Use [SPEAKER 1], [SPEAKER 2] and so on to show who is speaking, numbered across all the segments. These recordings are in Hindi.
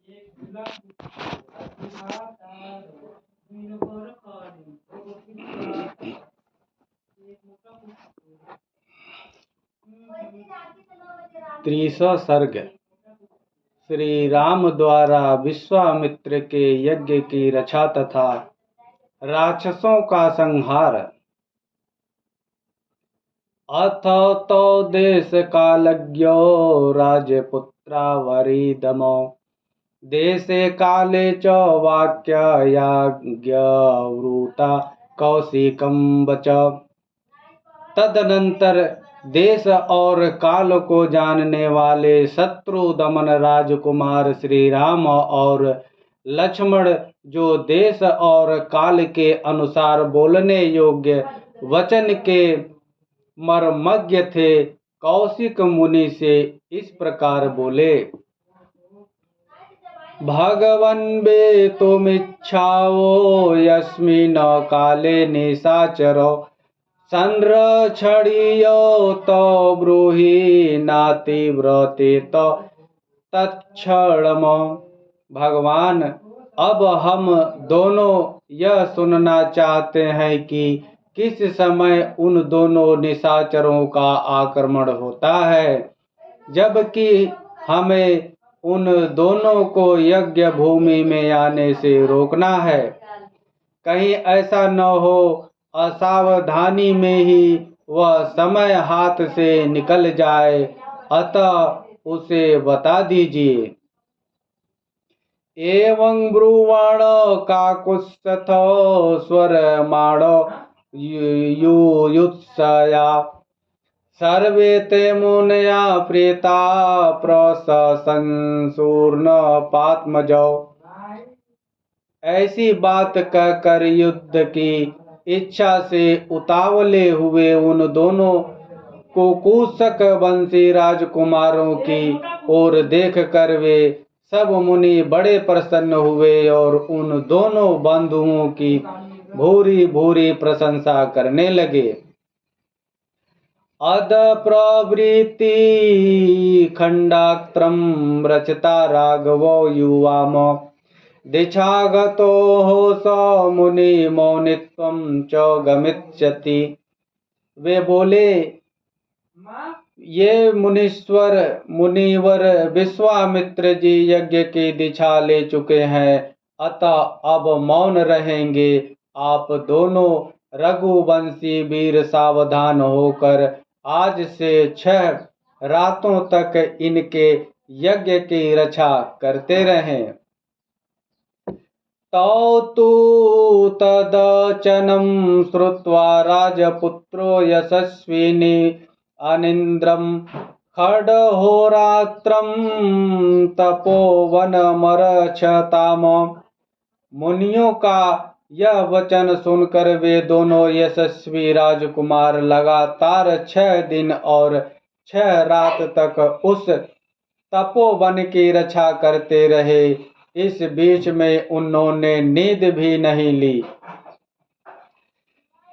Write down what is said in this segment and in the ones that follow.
[SPEAKER 1] तीसरा सर्ग। श्री राम द्वारा विश्वामित्र के यज्ञ की रक्षा तथा राक्षसों का संहार। अथ तो देश कालज्ञो राजपुत्रा वरीदमो देशे काले च वाक्य याज्ञवृता कौशिकं वच। तदनंतर देश और काल को जानने वाले शत्रु दमन राजकुमार श्री राम और लक्ष्मण, जो देश और काल के अनुसार बोलने योग्य वचन के मर्मज्ञ थे, कौशिक मुनि से इस प्रकार बोले। भगवन् वे तुमिच्छाओ यस्मिन् काले निशाचरो संरक्षणीयो तो ब्रूहि नातिव्रते तो तत्क्षणम। भगवान, अब हम दोनों यह सुनना चाहते हैं कि किस समय उन दोनों निशाचरों का आक्रमण होता है, जबकि हमें उन दोनों को यज्ञ भूमि में आने से रोकना है। कहीं ऐसा न हो असावधानी में ही वह समय हाथ से निकल जाए, अतः उसे बता दीजिए। एवं ब्रुवाण काकुत्स्थो स्वरमाणो युयुत्सया सर्वे ते मुनया प्रेता प्रशंसूर्ण पात्मजौ। ऐसी बात कहकर युद्ध की इच्छा से उतावले हुए उन दोनों कुकुत्सक वंशी राजकुमारों की ओर देखकर वे सब मुनि बड़े प्रसन्न हुए और उन दोनों बंधुओं की भूरी भूरी प्रशंसा करने लगे। अद प्रवृत्ति खंडात्रम रचता राघवो युवाम दिक्षागतो हो स मुनि मौनित्वं च गमिष्यति। वे बोले, ये मुनिवर विश्वामित्र जी यज्ञ की दीक्षा ले चुके हैं, अतः अब मौन रहेंगे। आप दोनों रघुवंशी वीर सावधान होकर आज से 6 रातों तक इनके यज्ञ की रक्षा करते रहें। तौ तु तदचनं श्रुत्वा राजपुत्रो यशस्विनी अनिन्द्रं खड्गहोरात्रं तपोवनमरक्षताम। मुनियों का यह वचन सुनकर वे दोनों यशस्वी राजकुमार लगातार 6 दिन और 6 रात तक उस तपोवन की रक्षा करते रहे। इस बीच में उन्होंने नींद भी नहीं ली।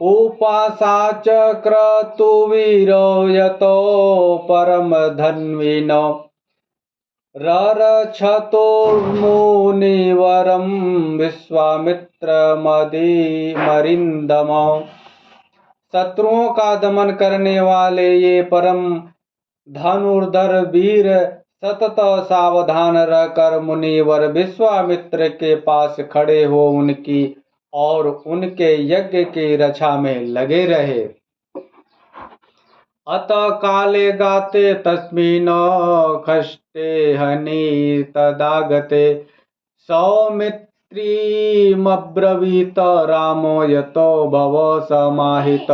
[SPEAKER 1] उपासाचक्रतु वीरो यतो परम धन्विनो ररक्षतुर्मुनिवरं विश्वामित्रमरिन्दम। शत्रुओं का दमन करने वाले ये परम धनुर्धर वीर सतत सावधान रहकर मुनिवर विश्वामित्र के पास खड़े हो उनकी और उनके यज्ञ की रक्षा में लगे रहे। अतः काले गाते तस्मिन् खष्टे हनि तदागते सौमित्रीमब्रवीत रामो यतो भव समाहित।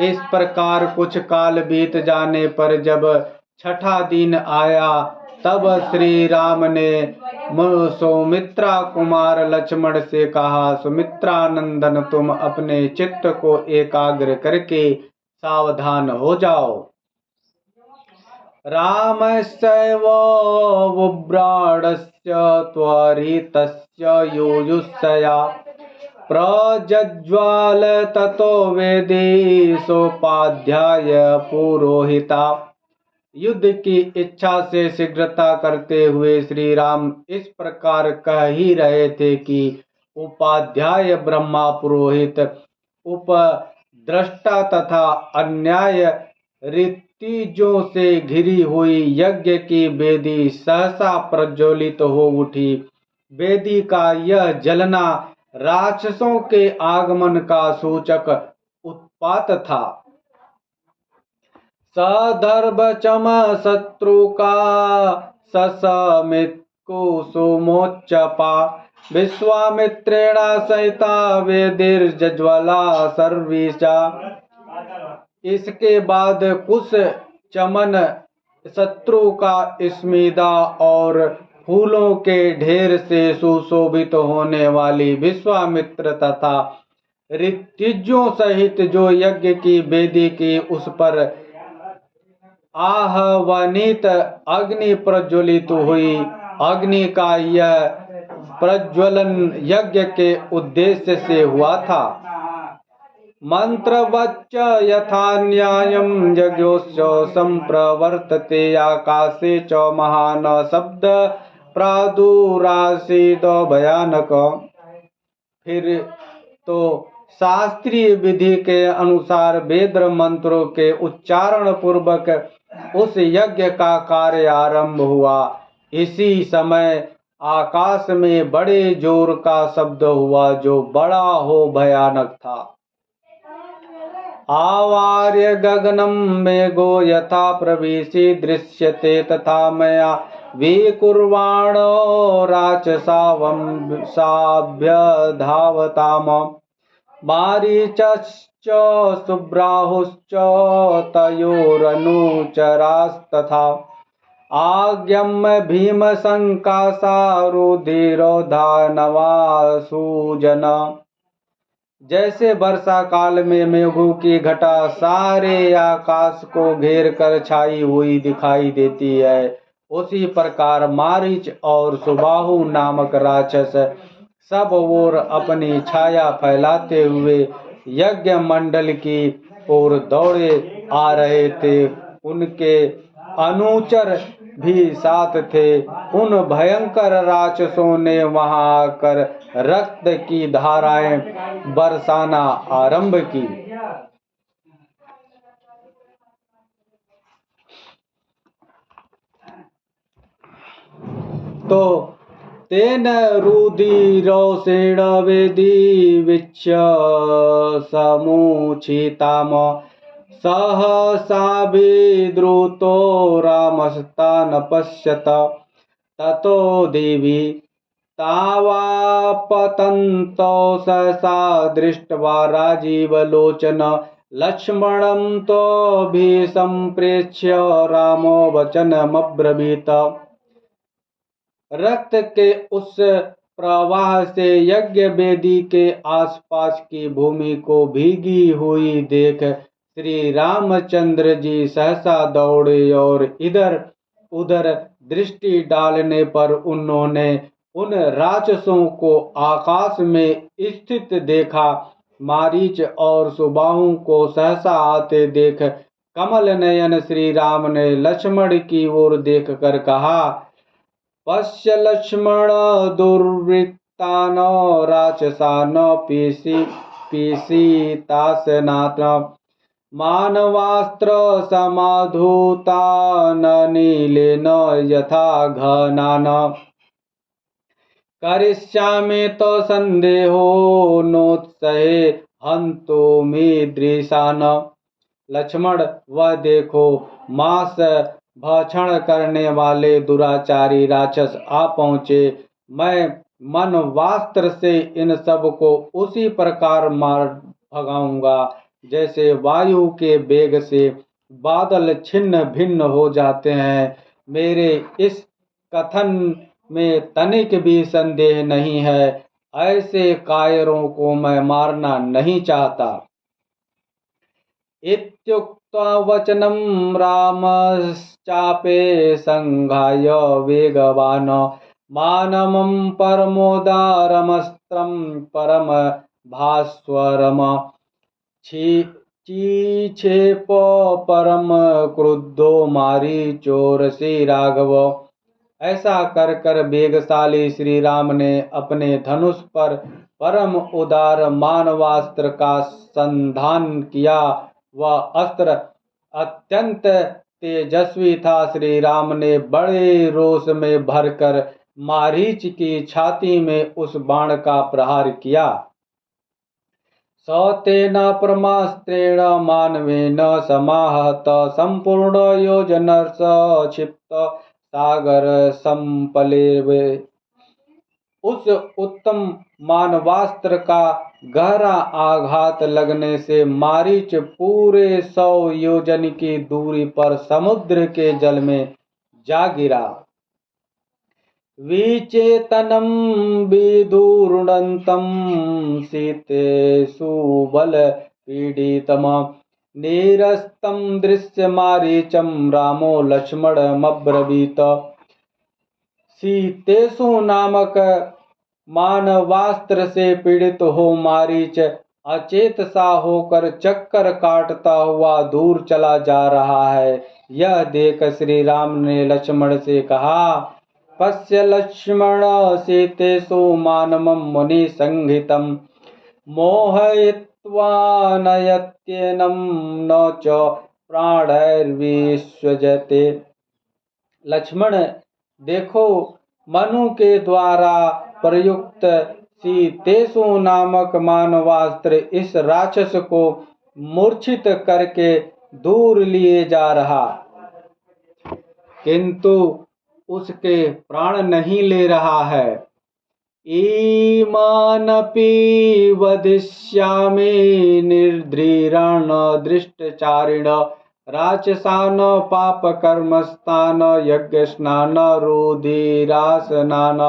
[SPEAKER 1] इस प्रकार कुछ काल बीत जाने पर जब 6ठा दिन आया, तब श्री राम ने सुमित्रा कुमार लक्ष्मण से कहा, सुमित्रानंदन, तुम अपने चित्त को एकाग्र करके सावधान हो जाओ। रामस्यैव वुभ्राडस्य त्वरितस्य युयुत्सया प्रज्ज्वाल ततो वेदी सोपाध्याय पुरोहिता। युद्ध की इच्छा से शीघ्रता करते हुए श्री राम इस प्रकार कह ही रहे थे कि उपाध्याय ब्रह्मा पुरोहित उपद्रष्टा तथा अन्याय रीतियों से घिरी हुई यज्ञ की वेदी सहसा प्रज्वलित हो उठी। वेदी का यह जलना राक्षसों के आगमन का सूचक उत्पात था। सदर्भचम शत्रु का ससमित कुसुमोच्चपा विश्वामित्रेण सहिता वेदिर्ज्वला सर्विषा। इसके बाद कुश चमन शत्रु का स्मिदा और फूलों के ढेर से सुशोभित होने वाली विश्वामित्र तथा ऋत्विजों सहित जो यज्ञ की वेदी की उस पर आहवनीत अग्नि प्रज्वलित हुई। अग्नि का यह प्रज्वलन यज्ञ के उद्देश्य से हुआ था। मंत्रवच्च यथा न्यायं यज्ञोश्च संप्रवर्तते आकाशे च महान शब्द प्रादुरासीद भयानक। फिर तो शास्त्रीय विधि के अनुसार वेद मंत्रों के उच्चारण पूर्वक उस यज्ञ का कार्य आरंभ हुआ। इसी समय आकाश में बड़े जोर का शब्द हुआ जो बड़ा हो भयानक था। आवार्य गगनम मेघो यथा प्रविशि दृश्यते तथा मया विकुर्वाणो राक्षसाभ्य धावताम मारीचश्च सुब्राहुश्च तयोरनुचरास्तथा आज्ञम्य भीमशंकासारुधिरोधानवासुजन। जैसे वर्षा काल में मेघों की घटा सारे आकाश को घेर कर छाई हुई दिखाई देती है, उसी प्रकार मारीच और सुबाहु नामक राक्षस सब ओर अपनी छाया फैलाते हुए यज्ञ मंडल की ओर दौड़े आ रहे थे। उनके अनुचर भी साथ थे। उन भयंकर राक्षसों ने वहां आकर रक्त की धाराएं बरसाना आरंभ की। तो तेन रुधिरोषेण वेदी विच्छ समुचिताम सहसा विद्रुतो रामस्तान पश्यत ततो देवी तावापतन्तो सहसा दृष्ट्वा राजीवलोचन लक्ष्मणं तोऽभिसंप्रेक्ष्य रामो वचनमब्रवीत। रक्त के उस प्रवाह से यज्ञ वेदी के आसपास की भूमि को भीगी हुई देख श्री रामचंद्र जी सहसा दौड़े और इधर उधर दृष्टि डालने पर उन्होंने उन राक्षसों को आकाश में स्थित देखा। मारीच और सुबाहु को सहसा आते देख कमल नयन श्री राम ने लक्ष्मण की ओर देखकर कहा, पश्य लक्ष्मण दुर्वृत्तान राक्षसान पीसितासनात् मानवास्त्र समाधूतान नीलेन यथा घनान करिष्यामि तो संदेहो नोत्सहे हन्तुमीदृशान्। लक्ष्मण, वह देखो, मांस भक्षण करने वाले दुराचारी राक्षस आ पहुँचे। मैं मन वास्त्र से इन सब को उसी प्रकार मार भगाऊंगा जैसे वायु के वेग से बादल छिन्न भिन्न हो जाते हैं। मेरे इस कथन में तनिक भी संदेह नहीं है। ऐसे कायरों को मैं मारना नहीं चाहता। इत्युक्त्वा वचनं रामश्चापे संघाय वेगवान् मानवं परमोदारमस्त्रं परम भास्वरम चीक्षेप परम क्रुद्धो मारीचो रसी राघव। ऐसा कर कर वेगशाली श्री राम ने अपने धनुष पर परम उदार मानवास्त्र का संधान किया। वह अस्त्र अत्यंत तेजस्वी था। श्री राम ने बड़े रोष में भरकर मारीच की छाती में उस बाण का प्रहार किया। सौतेन परमास्त्रेण मानवेन समाहत संपूर्ण योजनर्ष क्षिप्त सागर संपलेवे। उस उत्तम मानवास्त्र का गहरा आघात लगने से मारीच पूरे 100 योजन की दूरी पर समुद्र के जल में जा गिरा। विचेतनं विदुरुणन्तं शीतेषु बलपीडितं निरस्तं दृश्यमारीचं रामो लक्ष्मणमब्रवीत्। शीतेषु नामक मानवास्त्र से पीड़ित हो मारीच अचेत सा होकर चक्कर काटता हुआ दूर चला जा रहा है। यह देख श्री राम ने लक्ष्मण से कहा, पश्य लक्ष्मण शीतेषु मानवं मुनि संहितं मोहयित्वा नयत्येनं न च प्राणैर्विसृजते। लक्ष्मण देखो, मनु के द्वारा प्रयुक्त शीतेषु नामक मानवास्त्र इस राक्षस को मूर्छित करके दूर लिए जा रहा, किंतु उसके प्राण नहीं ले रहा है। ईमानपि वदिष्यामि निर्धीरान् दृष्टचारिण राक्षसान् पापकर्मस्तान् यज्ञस्नान रुधिरासनान्।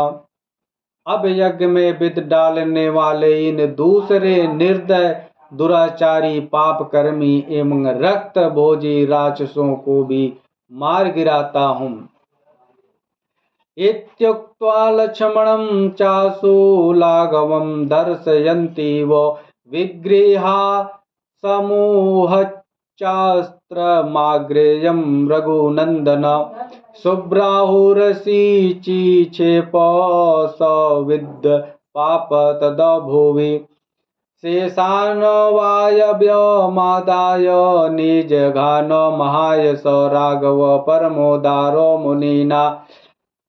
[SPEAKER 1] अब यज्ञ में विध डालने वाले इन दूसरे निर्दय दुराचारी पापकर्मी एवं रक्त भोजी राक्षसों को भी मार गिराता हूँ। इत्युक्त्वा लक्ष्मणं चासु लाघवं दर्शयन्तीव विगृहा समूहच्चास्त्रमाग्रेयं रघुनन्दन। शुभ्राहुरसि चिक्षेप सविद्ध पाप तदभुवि शेषान् वायव्यमादाय निजघान महायश राघव परमोदारो मुनिना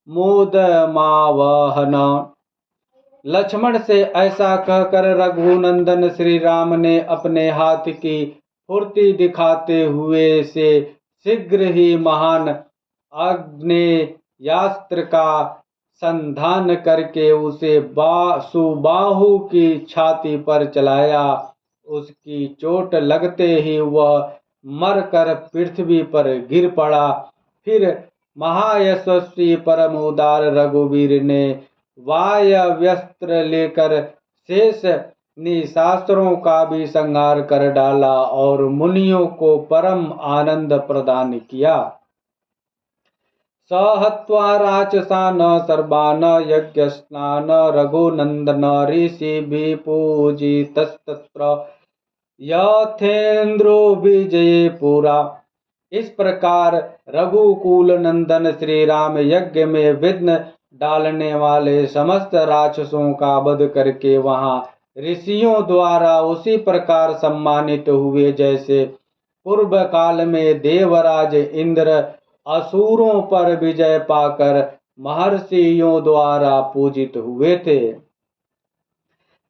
[SPEAKER 1] मुदमावहन। लक्ष्मण से ऐसा कहकर रघुनंदन श्री राम ने अपने हाथ की फुर्ती दिखाते हुए से शीघ्र ही महान आग्नेयास्त्र का संधान करके उसे सुबाहु की छाती पर चलाया। उसकी चोट लगते ही वह मरकर पृथ्वी पर गिर पड़ा। फिर महायशस्वी परम उदार रघुवीर ने वायव्यस्त्र लेकर शेष निशास्त्रों का भी संहार कर डाला और मुनियों को परम आनंद प्रदान किया। सहत्वा राक्षसान् सर्वान् यज्ञस्नान रघुनंदन ऋषिभिः पूजितस्तत्र यथेन्द्रो विजये पुरा। इस प्रकार रघुकुल नंदन श्री राम यज्ञ में विघ्न डालने वाले समस्त राक्षसों का वध करके वहां ऋषियों द्वारा उसी प्रकार सम्मानित हुए जैसे पूर्व काल में देवराज इंद्र असुरों पर विजय पाकर महर्षियों द्वारा पूजित हुए थे।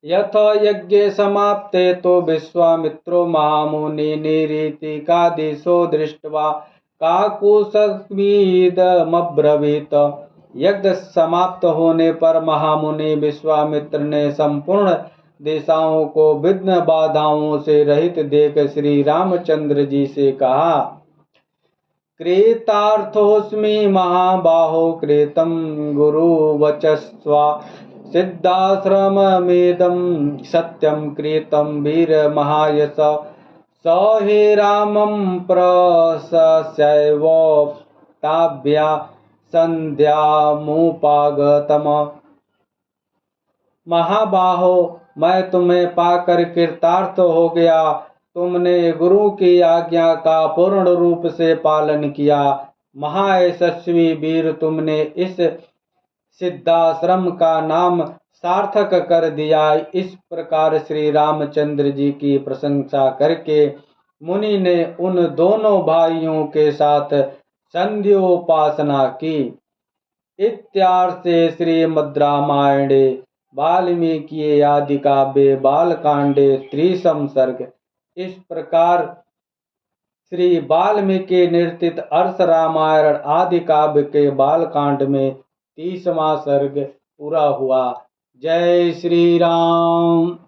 [SPEAKER 1] यथ यज्ञ समाप्ते तो विश्वामित्रो महामुनि निरीतिकादिशो दृष्ट्वा काकुत्स्थमिदमब्रवीत्। यज्ञ समाप्त होने पर महामुनि विश्वामित्र ने संपूर्ण दिशाओं को विघ्न बाधाओं से रहित देख श्री रामचंद्र जी से कहा, कृतार्थोऽस्मि महाबाहो कृतं गुरुवचस्वा सिद्धाश्रममेदं सत्यं कृतं वीरमहायश स हे रामं प्रशस्यैव ताभ्या संध्यामुपागतम्। महाबाहो, मैं तुम्हें पाकर कृतार्थ हो गया। तुमने गुरु की आज्ञा का पूर्ण रूप से पालन किया। महायशस्वी वीर, तुमने इस सिद्धाश्रम का नाम सार्थक कर दिया। इस प्रकार श्री रामचंद्र जी की प्रशंसा करके मुनि ने उन दोनों भाइयों के साथ संध्योपासना की। इत्यार्थे श्रीमद् रामायणे वाल्मीकि आदि काव्ये बालकांडे त्रिशम सर्ग। इस प्रकार श्री वाल्मीकि निर्तित अर्थ रामायण आदि काव्य के बालकांड में 30वां सर्ग पूरा हुआ। जय श्री राम।